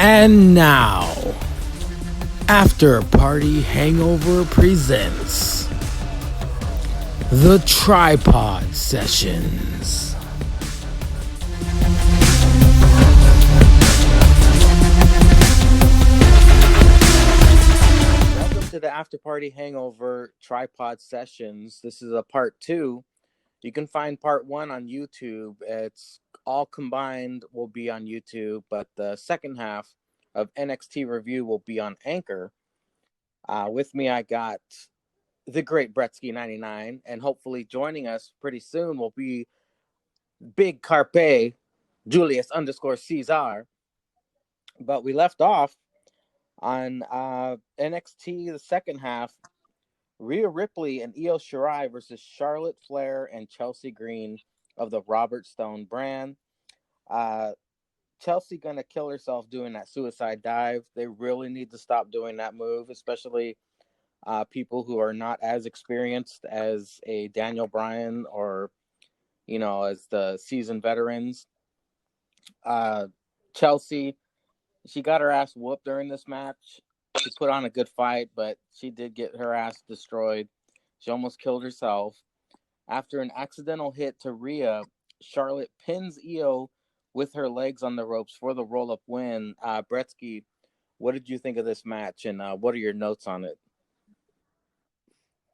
And now, After Party Hangover presents The Tripod Sessions. Welcome to the After Party Hangover Tripod Sessions. This is a part 2. You can find part 1 on YouTube. It's all combined will be on YouTube, but the second half of NXT review will be on Anchor. With me, I got the great Bretsky 99, and hopefully joining us pretty soon will be Big Carpe Julius _ Caesar. But we left off on NXT the second half. Rhea Ripley and Io Shirai versus Charlotte Flair and Chelsea Green of the Robert Stone brand. Chelsea gonna kill herself doing that suicide dive. They really need to stop doing that move, especially people who are not as experienced as a Daniel Bryan or, as the seasoned veterans. Chelsea, she got her ass whooped during this match. She put on a good fight, but she did get her ass destroyed. She almost killed herself. After an accidental hit to Rhea, Charlotte pins Io with her legs on the ropes for the roll-up win. Bretsky, what did you think of this match, and what are your notes on it?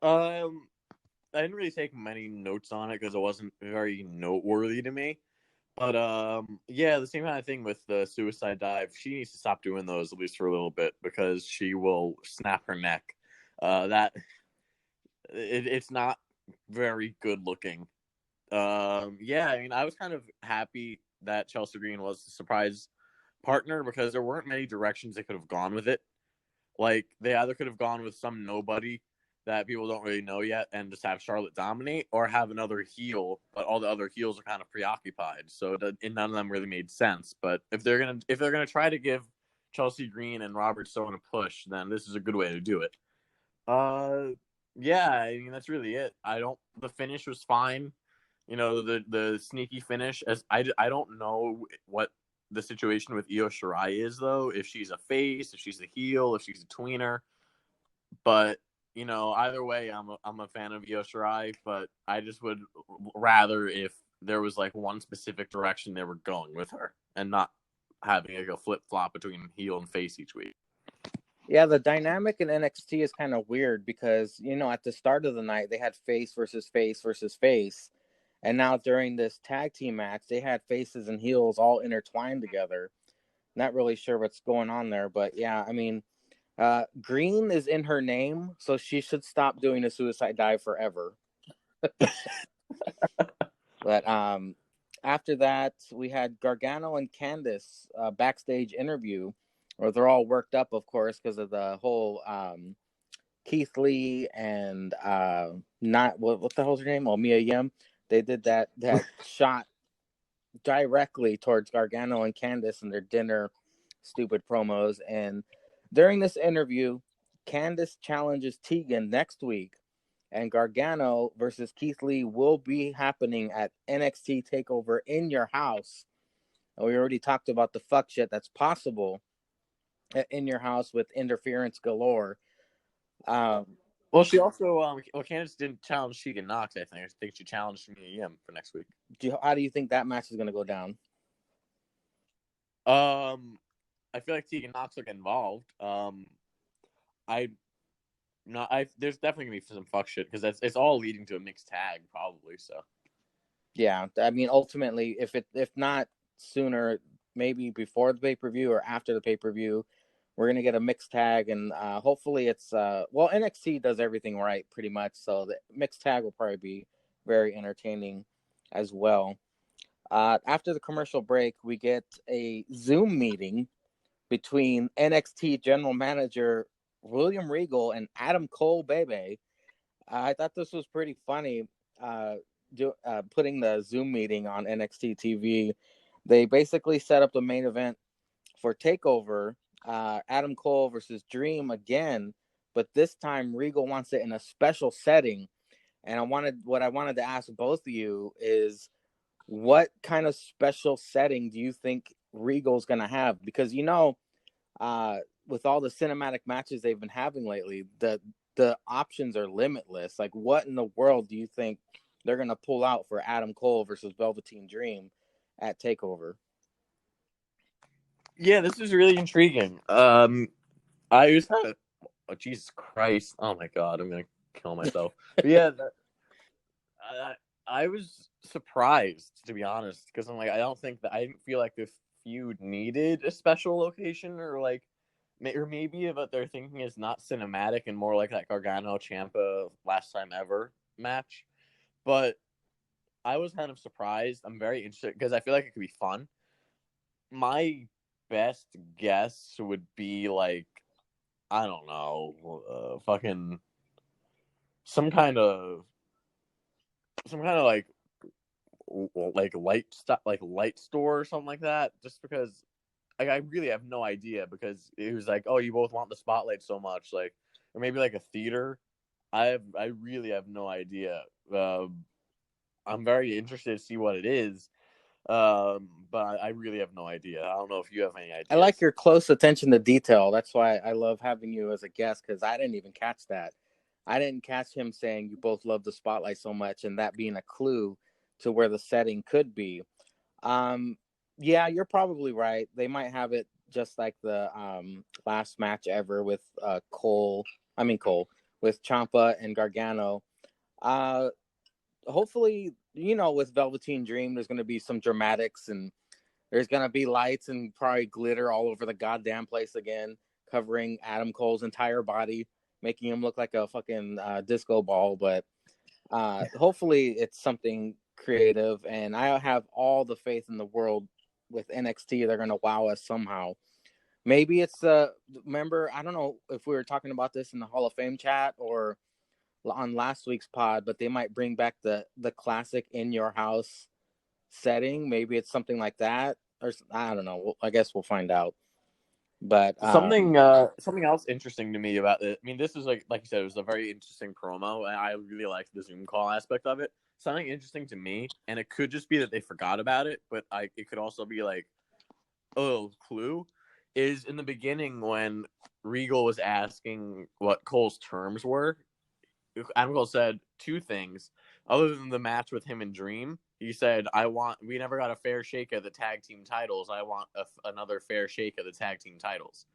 I didn't really take many notes on it because it wasn't very noteworthy to me. But yeah, the same kind of thing with the suicide dive. She needs to stop doing those at least for a little bit because she will snap her neck. It's not very good looking. Yeah, I mean, I was kind of happy that Chelsea Green was the surprise partner because there weren't many directions they could have gone with it. Like, they either could have gone with some nobody that people don't really know yet and just have Charlotte dominate, or have another heel, but all the other heels are kind of preoccupied. So none of them really made sense. But if they're gonna try to give Chelsea Green and Robert Stone a push, then this is a good way to do it. Yeah, I mean, that's really it. The finish was fine. The sneaky finish. As I don't know what the situation with Io Shirai is, though. If she's a face, if she's a heel, if she's a tweener. But either way, I'm a fan of Io Shirai, but I just would rather if there was like one specific direction they were going with her, and not having like a flip flop between heel and face each week. Yeah, the dynamic in NXT is kind of weird because, at the start of the night, they had face versus face versus face. And now during this tag team match, they had faces and heels all intertwined together. Not really sure what's going on there, but yeah, I mean, Green is in her name, so she should stop doing a suicide dive forever. But after that, we had Gargano and Candice backstage interview, where they're all worked up, of course, because of the whole Keith Lee and not what the hell's her name? Oh, Mia Yim. They did that shot directly towards Gargano and Candice and their dinner stupid promos. And during this interview, Candice challenges Tegan next week, and Gargano versus Keith Lee will be happening at NXT TakeOver in your house. And we already talked about the fuck shit that's possible in your house with interference galore. Well, she also Candice didn't challenge Tegan Knox. I think she challenged Mia Yim for next week. How do you think that match is going to go down? I feel like Tegan Knox will get involved. There's definitely gonna be some fuck shit because it's all leading to a mixed tag probably. So yeah, I mean, ultimately, if not sooner, maybe before the pay-per-view or after the pay-per-view, we're gonna get a mixed tag, and hopefully it's NXT does everything right pretty much, so the mixed tag will probably be very entertaining as well. After the commercial break, we get a Zoom meeting between NXT General Manager William Regal and Adam Cole Bebe. I thought this was pretty funny. Putting the Zoom meeting on NXT TV, they basically set up the main event for TakeOver. Adam Cole versus Dream again, but this time Regal wants it in a special setting. And what I wanted to ask both of you is, what kind of special setting do you think Regal's gonna have? Because with all the cinematic matches they've been having lately, the options are limitless. Like, what in the world do you think they're gonna pull out for Adam Cole versus Velveteen Dream at Takeover? Yeah, this is really intriguing. I was kind of, oh, Jesus Christ, oh my God, I'm gonna kill myself. But yeah, I was surprised, to be honest, because I'm like, I didn't feel like this feud needed a special location, or like, or maybe what they're thinking is not cinematic and more like that Gargano Ciampa last time ever match. But I was kind of surprised. I'm very interested because I feel like it could be fun. My best guess would be like, I don't know, fucking some kind of like light store or something like that, just because I really have no idea, because it was like, oh, you both want the spotlight so much, like, or maybe like a theater. I really have no idea. I'm very interested to see what it is, but I really have no idea. I don't know if you have any I like ideas. your close attention to detail. That's why I love having you as a guest, because I didn't even catch that. I didn't catch him saying you both love the spotlight so much, and that being a clue to where the setting could be. Um, yeah, you're probably right. They might have it just like the last match ever with Cole. I mean Cole with Ciampa and Gargano. Uh, Hopefully, with Velveteen Dream, there's going to be some dramatics, and there's going to be lights and probably glitter all over the goddamn place again, covering Adam Cole's entire body, making him look like a fucking disco ball. But hopefully it's something creative, and I have all the faith in the world with NXT. They're going to wow us somehow. Maybe it's remember, I don't know if we were talking about this in the Hall of Fame chat or on last week's pod, but they might bring back the classic in your house setting. Maybe it's something like that, or I don't know. I guess we'll find out. But Something else interesting to me about it. I mean, this is like you said, it was a very interesting promo, and I really liked the Zoom call aspect of it. Something interesting to me, and it could just be that they forgot about it, but it could also be like, oh, clue, is in the beginning when Regal was asking what Cole's terms were. Adam Cole said two things. Other than the match with him and Dream, he said, we never got a fair shake of the tag team titles. I want another fair shake of the tag team titles."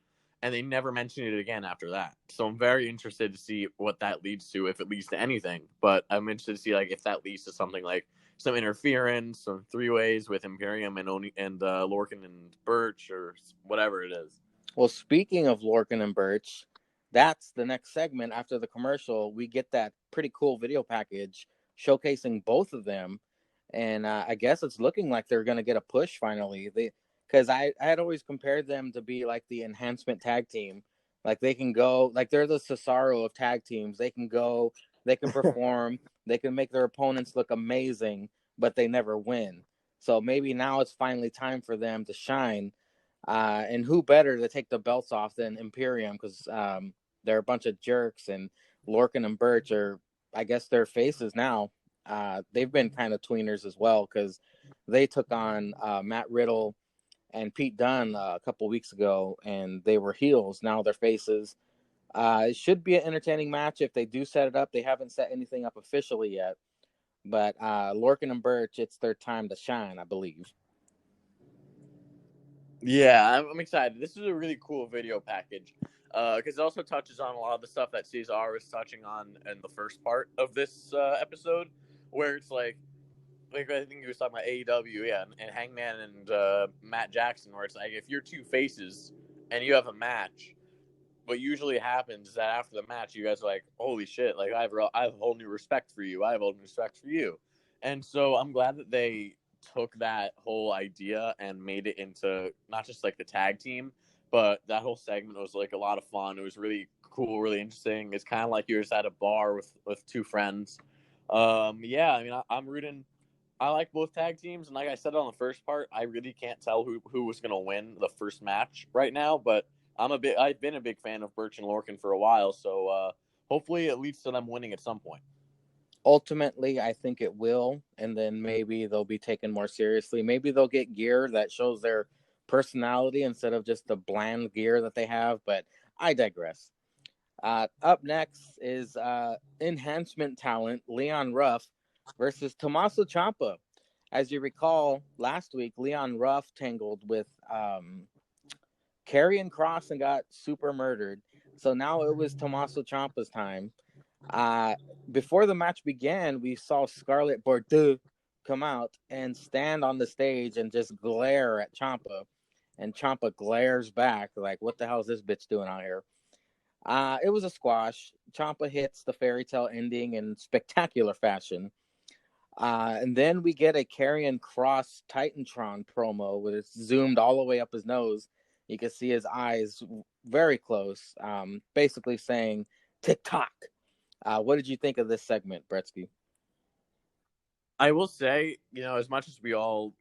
And they never mentioned it again after that. So I'm very interested to see what that leads to, if it leads to anything. But I'm interested to see like if that leads to something like some interference, some three ways with Imperium and Lorcan and Birch, or whatever it is. well, speaking of Lorcan and Birch, that's the next segment after the commercial. We get that pretty cool video package showcasing both of them, and I guess it's looking like they're going to get a push finally. Because I had always compared them to be like the enhancement tag team. Like they can go, like they're the Cesaro of tag teams. They can go, they can perform, they can make their opponents look amazing, but they never win. So maybe now it's finally time for them to shine. And who better to take the belts off than Imperium? Because they're a bunch of jerks, and Lorcan and Birch are, I guess, their faces now. They've been kind of tweeners as well, because they took on Matt Riddle and Pete Dunne a couple weeks ago, and they were heels. Now they're faces. It should be an entertaining match if they do set it up. They haven't set anything up officially yet, but Lorcan and Birch, it's their time to shine, I believe. Yeah, I'm excited. This is a really cool video package, because it also touches on a lot of the stuff that Ceizar was touching on in the first part of this episode, where it's like I think he was talking about AEW, yeah, and Hangman and Matt Jackson, where it's like if you're two faces and you have a match, what usually happens is that after the match, you guys are like, "Holy shit!" Like I have a whole new respect for you. I have a whole new respect for you, and so I'm glad that they took that whole idea and made it into not just like the tag team, but that whole segment was like a lot of fun. It was really cool, really interesting. It's kind of like you're just at a bar with two friends. Yeah, I mean, I'm rooting. I like both tag teams, and like I said on the first part, I really can't tell who was going to win the first match right now. But I've been a big fan of Birch and Lorcan for a while, so hopefully it leads to them winning at some point. Ultimately, I think it will, and then maybe they'll be taken more seriously. Maybe they'll get gear that shows their personality instead of just the bland gear that they have. But I digress. Up next is enhancement talent Leon Ruff versus Tommaso Ciampa. As you recall, last week Leon Ruff tangled with Karrion Kross and got super murdered. So now it was Tommaso Ciampa's time. Before the match began, we saw Scarlett Bordeaux come out and stand on the stage and just glare at Ciampa. And Ciampa glares back like, what the hell is this bitch doing out here? It was a squash. Ciampa hits the fairy tale ending in spectacular fashion. And then we get a Karrion Kross Titantron promo with it zoomed all the way up his nose. You can see his eyes very close, basically saying "tick-tock." What did you think of this segment, Bretsky? I will say, as much as we all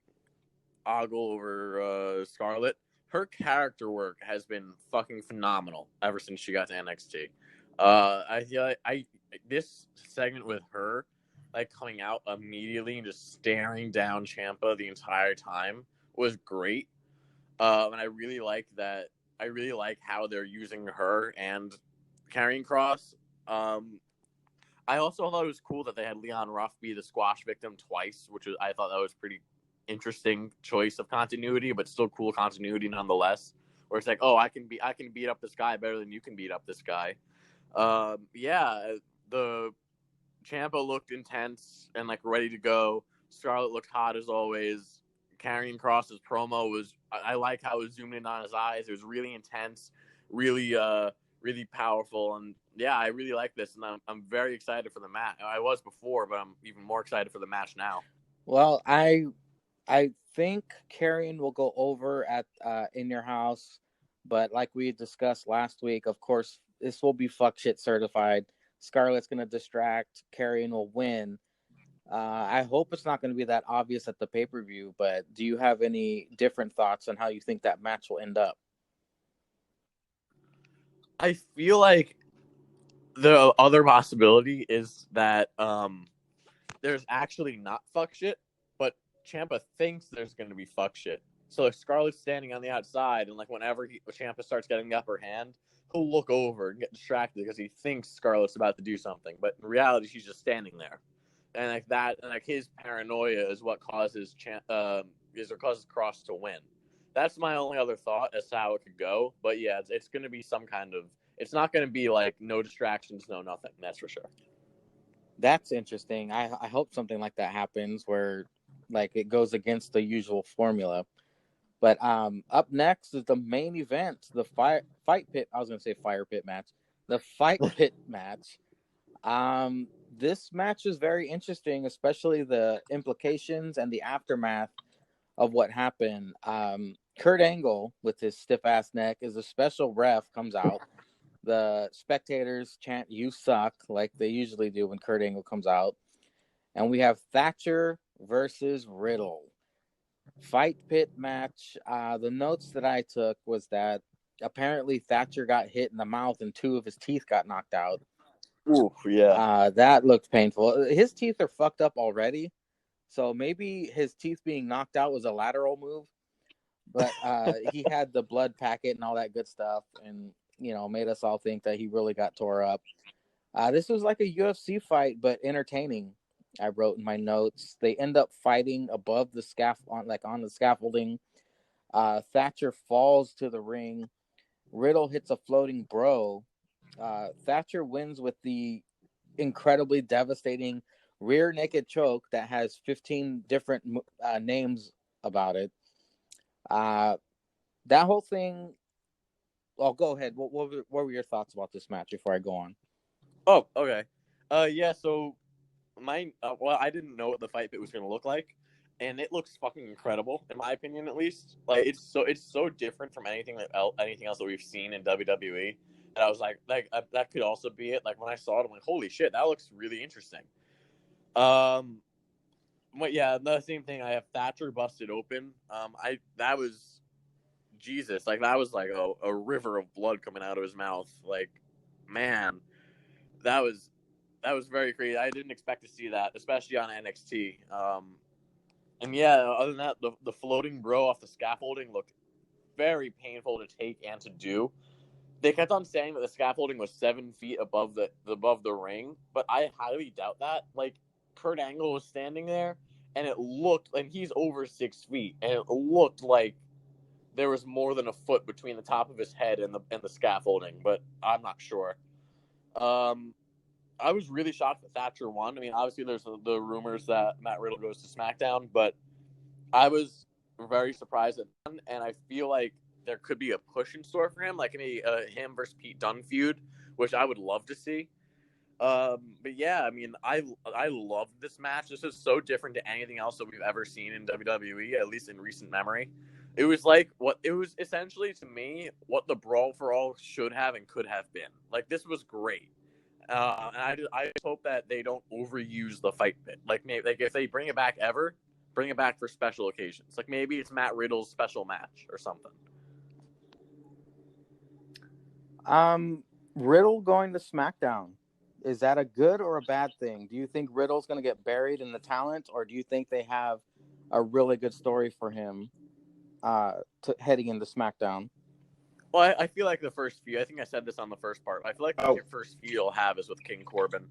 ogle over Scarlett, her character work has been fucking phenomenal ever since she got to NXT. I feel like this segment with her, like coming out immediately and just staring down Ciampa the entire time, was great. And I really like that. I really like how they're using her and Karrion Kross. I also thought it was cool that they had Leon Ruff be the squash victim twice, I thought that was pretty interesting choice of continuity, but still cool continuity nonetheless. Where it's like, oh, I can beat up this guy better than you can beat up this guy. The Ciampa looked intense and like ready to go. Scarlett looked hot as always. Karrion Kross's promo I like how it was zoomed in on his eyes. It was really intense, really powerful, and yeah, I really like this, and I'm very excited for the match. I was before, but I'm even more excited for the match now. Well, I think Karrion will go over at In Your House, but like we discussed last week, of course, this will be fuck shit certified. Scarlett's gonna distract. Karrion will win. I hope it's not going to be that obvious at the pay-per-view, but do you have any different thoughts on how you think that match will end up? I feel like the other possibility is that there's actually not fuck shit, but Ciampa thinks there's going to be fuck shit. So if Scarlett's standing on the outside, and like whenever Ciampa starts getting the upper hand, he'll look over and get distracted because he thinks Scarlett's about to do something, but in reality, she's just standing there. And like that, and like his paranoia is what causes Kross to win. That's my only other thought as to how it could go. But yeah, it's going to be some kind of. It's not going to be like no distractions, no nothing. That's for sure. That's interesting. I hope something like that happens where like it goes against the usual formula. But up next is the main event, the fight pit. I was going to say fire pit match, the fight pit match. This match is very interesting, especially the implications and the aftermath of what happened. Kurt Angle, with his stiff ass neck, is a special ref, comes out. The spectators chant "You suck" like they usually do when Kurt Angle comes out. And we have Thatcher versus Riddle. Fight pit match. The notes that I took was that apparently Thatcher got hit in the mouth and 2 of his teeth got knocked out. Ooh, yeah. That looked painful. His teeth are fucked up already. So maybe his teeth being knocked out was a lateral move. But he had the blood packet and all that good stuff. And, made us all think that he really got tore up. This was like a UFC fight, but entertaining. I wrote in my notes. They end up fighting above the on the scaffolding. Thatcher falls to the ring. Riddle hits a floating bro. Thatcher wins with the incredibly devastating rear naked choke that has 15 different names about it. That whole thing. Well, go ahead. What were your thoughts about this match before I go on? Oh, okay. Yeah. So I didn't know what the fight pit was going to look like, and it looks fucking incredible in my opinion, at least. Like it's so different from anything else that we've seen in WWE. And I was like that could also be it. Like when I saw it, I'm like, holy shit, that looks really interesting. But yeah, the same thing. I have Thatcher busted open. That was Jesus. Like that was like a river of blood coming out of his mouth. Like, man, that was very crazy. I didn't expect to see that, especially on NXT. And yeah, other than that, the floating bro off the scaffolding looked very painful to take and to do. They kept on saying that the scaffolding was 7 feet above the ring, but I highly doubt that. Like, Kurt Angle was standing there, and it looked, and he's over 6 feet, and it looked like there was more than a foot between the top of his head and the scaffolding, but I'm not sure. I was really shocked that Thatcher won. I mean, obviously there's the rumors that Matt Riddle goes to SmackDown, but I was very surprised at that, and I feel like there could be a push in store for him, like maybe him versus Pete Dunne feud, which I would love to see. But yeah, I mean, I loved this match. This is so different to anything else that we've ever seen in WWE, at least in recent memory. It was like it was essentially to me what the Brawl for All should have and could have been. Like, this was great. And I hope that they don't overuse the fight pit. Like, maybe, like, if they bring it back ever, bring it back for special occasions. Like, maybe it's Matt Riddle's special match or something. Riddle going to SmackDown, is that a good or a bad thing? Do you think Riddle's going to get buried in the talent, or do you think they have a really good story for him heading into SmackDown? Well, I feel like the first few, I think I said this on the first part, I feel like the first few you'll have is with King Corbin.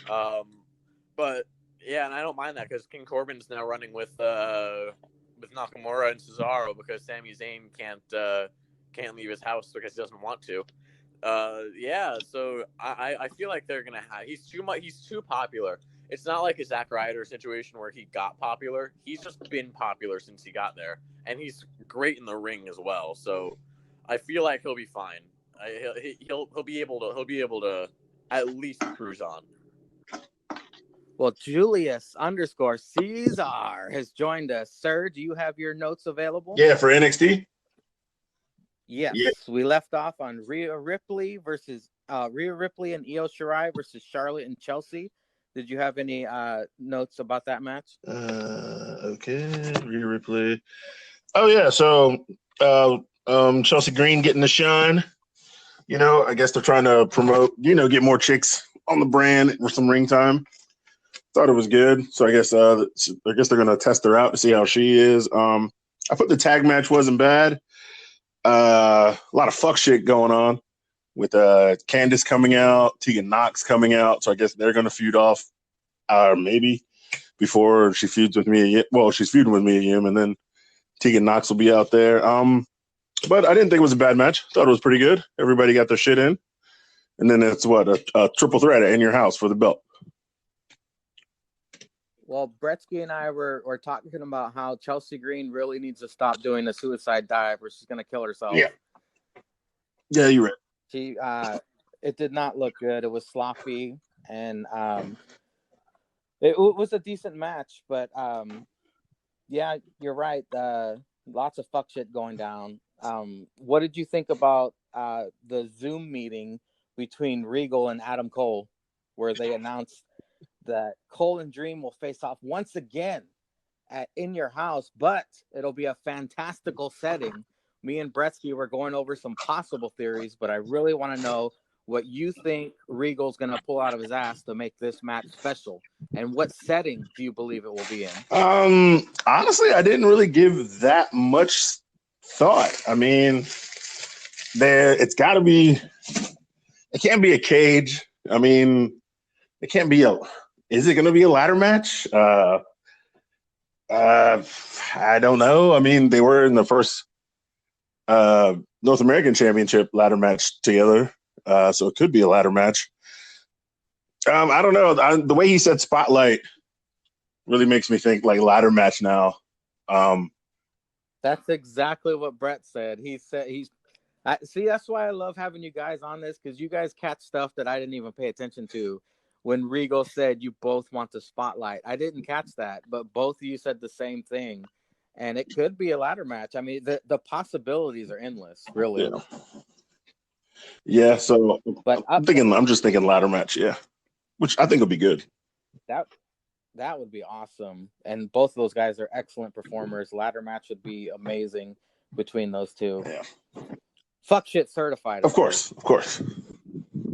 But yeah, and I don't mind that because King Corbin's now running with Nakamura and Cesaro because Sami Zayn can't leave his house because he doesn't want to. Yeah, so I feel like they're gonna have, he's too popular. It's not like a Zack Ryder situation where he got popular. He's just been popular since he got there, and he's great in the ring as well. So I feel like he'll be fine. He'll be able to at least cruise on. Well, Julius _ Caesar has joined us. Sir, do you have your notes available? Yeah, for NXT. Yes, yeah. We left off on Rhea Ripley and Io Shirai versus Charlotte and Chelsea. Did you have any notes about that match? Okay, Rhea Ripley. Oh yeah, so Chelsea Green getting the shine. You know, I guess they're trying to promote, get more chicks on the brand for some ring time. Thought it was good, so I guess they're gonna test her out to see how she is. I thought the tag match wasn't bad. A lot of fuck shit going on with Candice coming out, Tegan Knox coming out, so I guess they're gonna feud off, maybe before she feuds with Mia. Well, she's feuding with Mia Yim, and then Tegan Knox will be out there. But I didn't think it was a bad match. Thought it was pretty good. Everybody got their shit in, and then it's a triple threat in your house for the belt. Well, Bretsky and I were talking about how Chelsea Green really needs to stop doing the suicide dive where she's going to kill herself. Yeah, you're right. She, it did not look good. It was sloppy, and it was a decent match, but yeah, you're right. Lots of fuck shit going down. What did you think about the Zoom meeting between Regal and Adam Cole, where they announced that Cole and Dream will face off once again in your house, but it'll be a fantastical setting? Me and Bretsky were going over some possible theories, but I really want to know what you think Regal's going to pull out of his ass to make this match special, and what setting do you believe it will be in? Honestly, I didn't really give that much thought. I mean, it can't be a cage. I mean, it can't be is it going to be a ladder match? I don't know. I mean, they were in the first North American Championship ladder match together, so it could be a ladder match. I don't know. The way he said spotlight really makes me think like ladder match now. That's exactly what Brett said. He said that's why I love having you guys on this, because you guys catch stuff that I didn't even pay attention to. When Regal said you both want the spotlight, I didn't catch that, but both of you said the same thing, and it could be a ladder match. I mean, the possibilities are endless, really. Yeah. So, but I'm just thinking ladder match. Yeah, which I think will be good. That would be awesome, and both of those guys are excellent performers. Ladder match would be amazing between those two. Yeah. Fuck shit certified. Of course.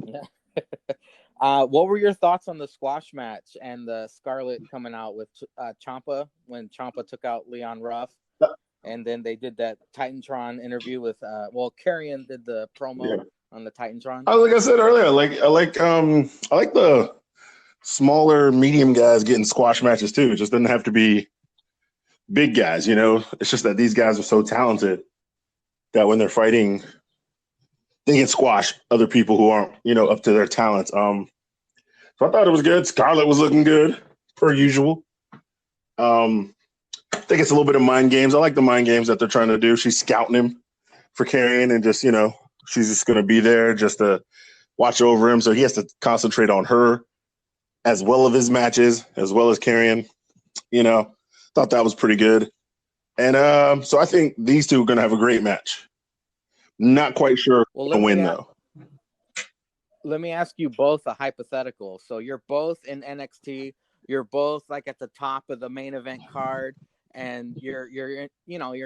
Yeah. What were your thoughts on the squash match and the Scarlett coming out with Ciampa when Ciampa took out Leon Ruff? And then they did that Titantron interview with Karrion did the promo on the Titantron. Like I said earlier, I like the smaller, medium guys getting squash matches too. It just doesn't have to be big guys, you know. It's just that these guys are so talented that when they're fighting, they can squash other people who aren't, you know, up to their talents. So I thought it was good. Scarlett was looking good, per usual. I think it's a little bit of mind games. I like the mind games that they're trying to do. She's scouting him for Karrion, and just, you know, she's just going to be there just to watch over him. So he has to concentrate on her as well as his matches, as well as Karrion. You know, thought that was pretty good. And so I think these two are going to have a great match. Not quite sure who's going to win, though. Let me ask you both a hypothetical. So you're both in NXT. You're both like at the top of the main event card, and you're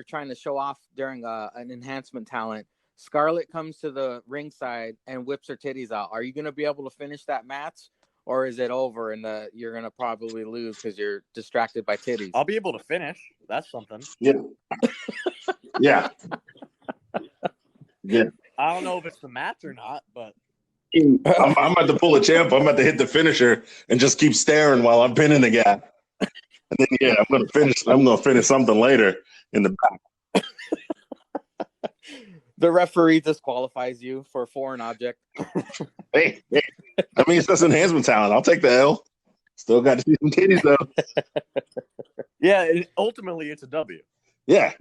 trying to show off during an enhancement talent. Scarlett comes to the ringside and whips her titties out. Are you going to be able to finish that match, or is it over and you're going to probably lose because you're distracted by titties? I'll be able to finish. That's something. Yeah. Yeah. Yeah. I don't know if it's the match or not, but I'm about to pull a champ. I'm about to hit the finisher and just keep staring while I'm pinning the guy. And then I'm gonna finish something later in the back. The referee disqualifies you for a foreign object. Hey. I mean, it's just enhancement talent. I'll take the L. Still got to see some titties though. Yeah, ultimately it's a W. Yeah.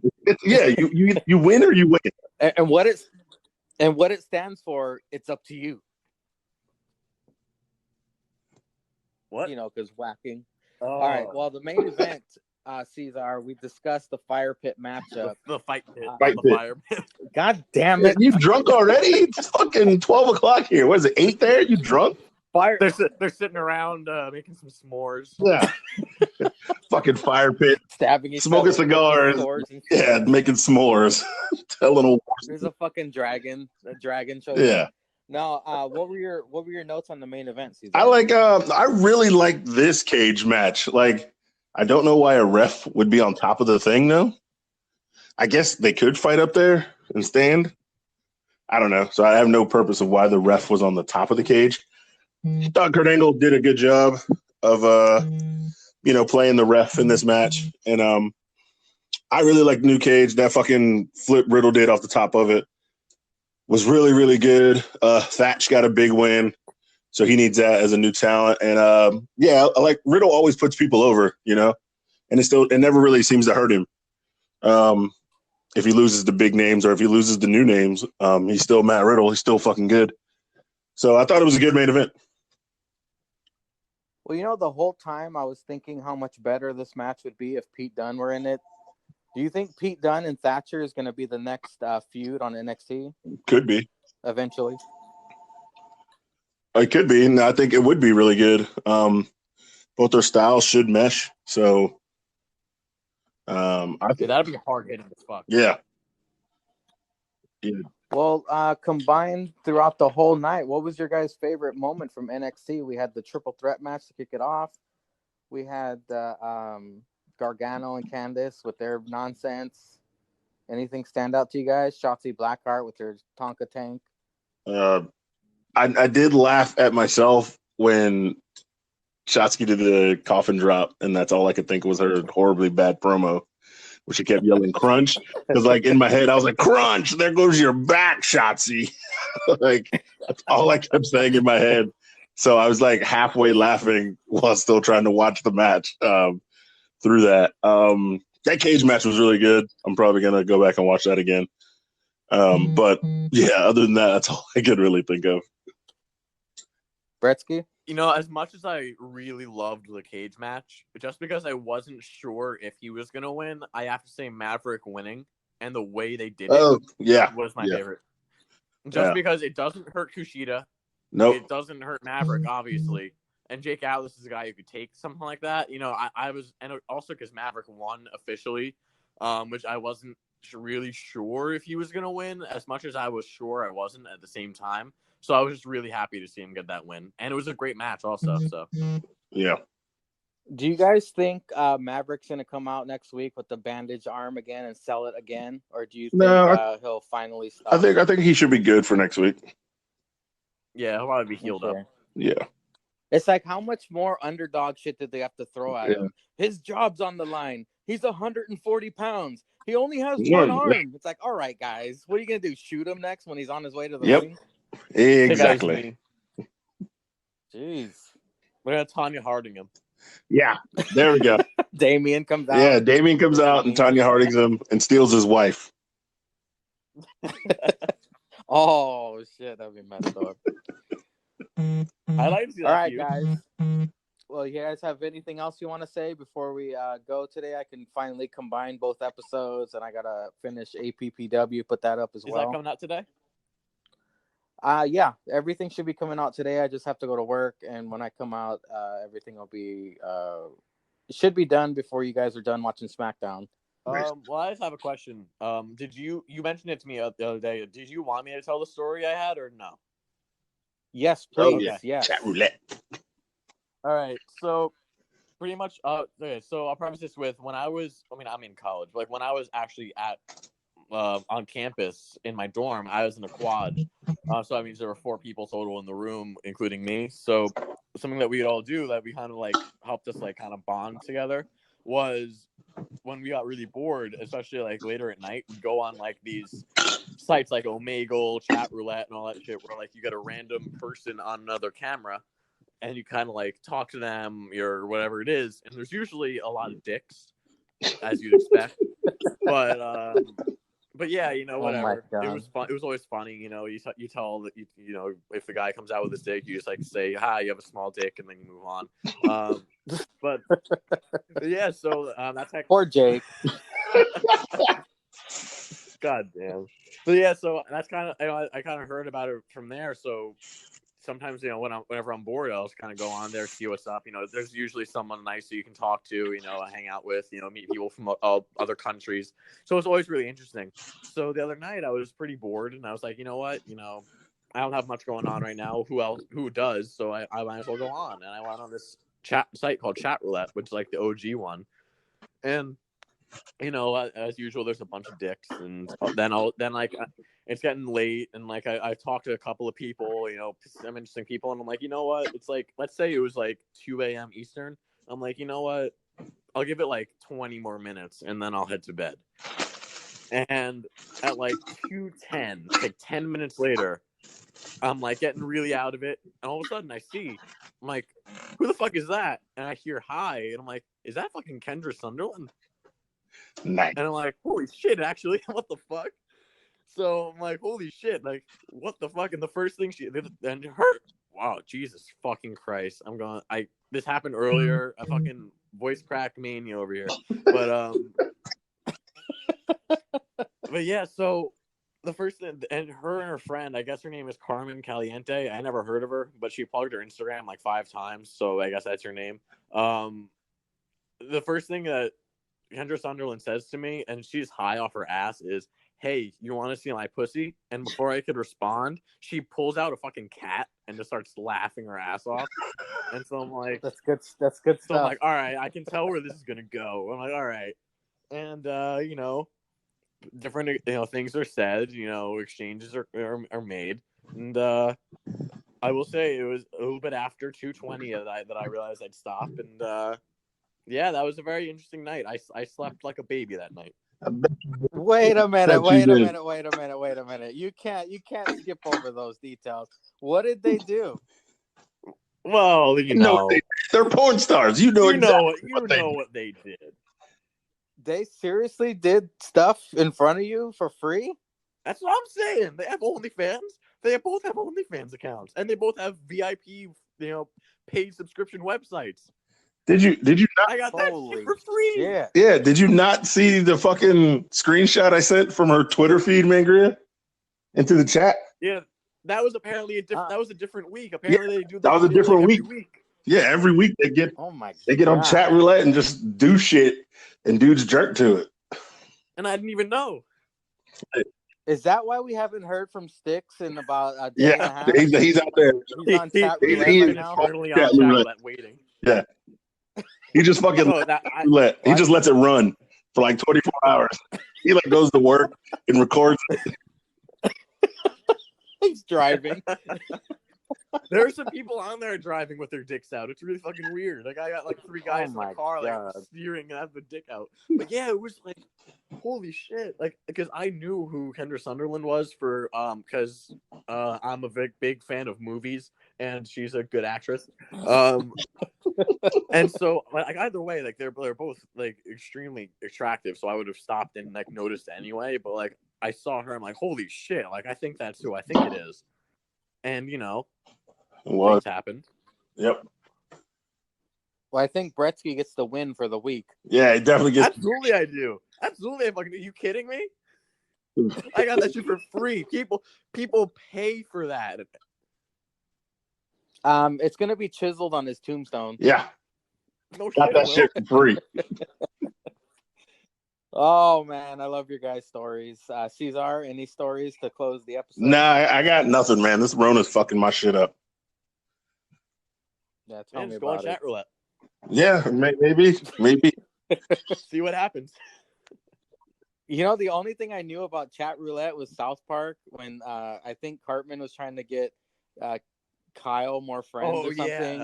You win or you win. And what it stands for, it's up to you. What? You know, because whacking. Oh. All right. Well, the main event, Ceizar, we discussed the fire pit matchup. The fight pit. Fire pit. God damn it! You drunk already? It's fucking 12 o'clock here. What is it? 8 there? You drunk? Fire. They're sitting around making some s'mores. Yeah. Fucking fire pit. Stabbing each smoking other. cigars. Yeah, making s'mores. Telling a There's a fucking dragon. A dragon show. Yeah. Now, what were your notes on the main event, Ceizar? I really like this cage match. Like, I don't know why a ref would be on top of the thing though. I guess they could fight up there and stand. I don't know. So I have no purpose of why the ref was on the top of the cage. I thought Kurt Angle did a good job of playing the ref in this match. And I really like the new cage. That fucking flip Riddle did off the top of it was really, really good. Thatch got a big win, so he needs that as a new talent. And I like Riddle always puts people over, you know, and it never really seems to hurt him. If he loses the big names or if he loses the new names, he's still Matt Riddle. He's still fucking good. So I thought it was a good main event. Well, you know, the whole time I was thinking how much better this match would be if Pete Dunne were in it. Do you think Pete Dunne and Thatcher is going to be the next feud on NXT? Could be. Eventually. It could be, and I think it would be really good. Both their styles should mesh. So I think that'd be hard hitting as fuck. Yeah. Well, combined throughout the whole night, what was your guys' favorite moment from NXT? We had the triple threat match to kick it off. We had Gargano and Candice with their nonsense. Anything stand out to you guys? Shotzi Blackheart with her Tonka tank. I did laugh at myself when Shotzi did the coffin drop, and that's all I could think was her horribly bad promo, where she kept yelling crunch. Because like in my head, I was like, crunch, there goes your back, Shotzi. Like that's all I kept saying in my head. So I was like halfway laughing while still trying to watch the match. Through that. That cage match was really good. I'm probably going to go back and watch that again. But yeah, other than that, that's all I could really think of. Bretsky? You know, as much as I really loved the cage match, just because I wasn't sure if he was going to win, I have to say Maverick winning and the way they did it was my favorite. Just because it doesn't hurt Kushida. Nope. It doesn't hurt Maverick, obviously. And Jake Atlas is a guy who could take something like that. You know, I was, and also because Maverick won officially, which I wasn't really sure if he was going to win as much as I was sure I wasn't at the same time. So I was just really happy to see him get that win. And it was a great match also. So yeah. Do you guys think Maverick's going to come out next week with the bandaged arm again and sell it again? Or do you think No, he'll finally stop? I think he should be good for next week. Yeah, he'll probably be healed up. Yeah. It's like, how much more underdog shit did they have to throw at him? His job's on the line. He's 140 pounds. He only has one arm. It's like, all right, guys, what are you going to do? Shoot him next when he's on his way to the ring? Exactly. Jeez. We're going to Tanya Harding him. Yeah, there we go. Damien comes out. Yeah, Damien comes out and Tanya Harding's him and steals his wife. Oh, shit, that'd be messed up. I like to see that. All right, guys. Well, you guys have anything else you want to say before we go today? I can finally combine both episodes, and I got to finish APPW, put that up as well. Is that coming out today? Yeah, everything should be coming out today. I just have to go to work, and when I come out, everything will be it should be done before you guys are done watching SmackDown. Well, I just have a question. Did you mentioned it to me the other day? Did you want me to tell the story I had or no? Yes, please. Okay. Yes. Chat roulette. All right. So pretty much. Okay. So I'll preface this with when I'm in college. Like when I was actually at on campus in my dorm, I was in a quad. So that means there were 4 people total in the room, including me. So something that we'd all do that we kind of like helped us like kind of bond together was when we got really bored, especially like later at night, we'd go on like these sites like Omegle, Chat Roulette, and all that shit, where like you get a random person on another camera and you kind of like talk to them or whatever it is, and there's usually a lot of dicks, as you'd expect, but yeah, you know, whatever. It was fun. It was always funny, you know. You tell that you know, if the guy comes out with his dick, you just like say, "Hi, you have a small dick," and then you move on. But yeah, so that's how. Poor Jake. God damn. But yeah, so that's kind of, you know, I kind of heard about it from there. So sometimes, you know, whenever I'm bored, I'll just kind of go on there, see what's up. You know, there's usually someone nice that you can talk to, you know, hang out with, you know, meet people from other countries. So it's always really interesting. So the other night I was pretty bored, and I was like, you know what, you know, I don't have much going on right now. Who does? So I might as well go on. And I went on this chat site called Chat Roulette, which is like the OG one. And you know, as usual, there's a bunch of dicks, and then it's getting late, and like I've talked to a couple of people, you know, some interesting people, and I'm like, you know what? It's like, let's say it was like 2 a.m. Eastern. I'm like, you know what? I'll give it like 20 more minutes, and then I'll head to bed. And at like 2:10, like 10 minutes later, I'm like getting really out of it, and all of a sudden I'm like, who the fuck is that? And I hear hi, and I'm like, is that fucking Kendra Sunderland? Nice. And I'm like, holy shit, actually, what the fuck? So I'm like, holy shit, like, what the fuck? And the first thing wow, Jesus fucking Christ. This happened earlier. I fucking voice crack mania over here. But yeah, so the first thing, and her friend, I guess her name is Carmen Caliente. I never heard of her, but she plugged her Instagram like 5 times, so I guess that's her name. The first thing that Kendra Sunderland says to me, and she's high off her ass, is, "Hey, you want to see my pussy?" And before I could respond, she pulls out a fucking cat and just starts laughing her ass off. And so I'm like, that's good stuff. So I'm like, all right, I can tell where this is gonna go. I'm like, all right. And you know, different, you know, things are said, you know, exchanges are made. And I will say it was a little bit after 2:20 that I realized I'd stop. And yeah, that was a very interesting night. I slept like a baby that night. Wait a minute. You can't skip over those details. What did they do? Well, you know, they're porn stars. You know what they did. They seriously did stuff in front of you for free? That's what I'm saying. They have OnlyFans. They both have OnlyFans accounts, and they both have VIP, you know, paid subscription websites. Did you not? I got that shit for free. Yeah. Yeah. Did you not see the fucking screenshot I sent from her Twitter feed, Mangria, into the chat? Yeah, that was apparently that was a different week. Apparently, they do that was a different like week. Yeah, every week they get they get on Chat Roulette and just do shit, and dudes jerk to it. And I didn't even know. Is that why we haven't heard from Styx in about a day and a half? He's out there. He's on Chat Roulette right now. Eternally on Chat Roulette waiting. Yeah. He just fucking he just lets it run for like 24 hours. He like goes to work and records. He's driving. There are some people on there driving with their dicks out. It's really fucking weird. Like I got like 3 guys in the car like steering and have the dick out. But yeah, it was like holy shit. Like because I knew who Kendra Sunderland was for because I'm a big fan of movies and she's a good actress. And so like either way, like they're both like extremely attractive. So I would have stopped and like noticed anyway. But like I saw her, I'm like, holy shit! Like I think that's who I think it is. And you know, things happened. Yep. Well, I think Bretsky gets the win for the week. Yeah, it definitely gets. Absolutely, I do. Absolutely, are you kidding me? I got that shit for free. People pay for that. It's gonna be chiseled on his tombstone. Yeah. No got that shit for free. Oh man, I love your guys' stories. Ceizar, any stories to close the episode? Nah, I got nothing, man. This Rona's fucking my shit up. Yeah, tell me about it. Chat roulette. Yeah, maybe. See what happens. You know, the only thing I knew about chat roulette was South Park when I think Cartman was trying to get Kyle more friends or something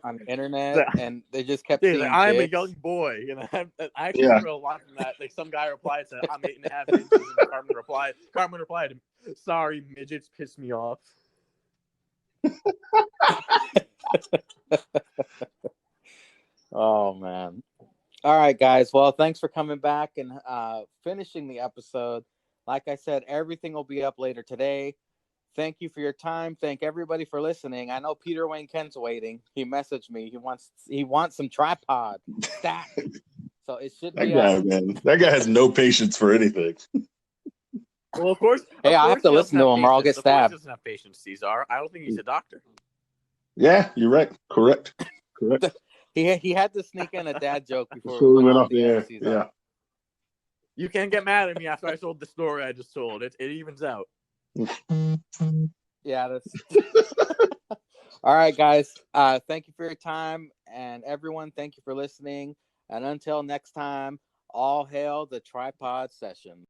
on the internet, and they just kept saying, like, "I'm a young boy," and I actually remember a lot from that. Like some guy replied, "said I'm 8.5 inches," and Cartman replied, "Sorry, midgets piss me off." Oh man! All right, guys. Well, thanks for coming back and finishing the episode. Like I said, everything will be up later today. Thank you for your time. Thank everybody for listening. I know Peter Wayne Kent's waiting. He messaged me. He wants some tripod stat. So it should be man. That guy has no patience for anything. Well, of course. Hey, I have to listen to him or I'll get stabbed. He doesn't have patience, Ceizar. I don't think he's a doctor. Yeah, you're right. Correct. He had to sneak in a dad joke before we went off the air. Yeah. You can't get mad at me after I told the story I just told. It evens out. Yeah, that's all right, guys. Thank you for your time, and everyone, thank you for listening. And until next time, all hail the tripod session.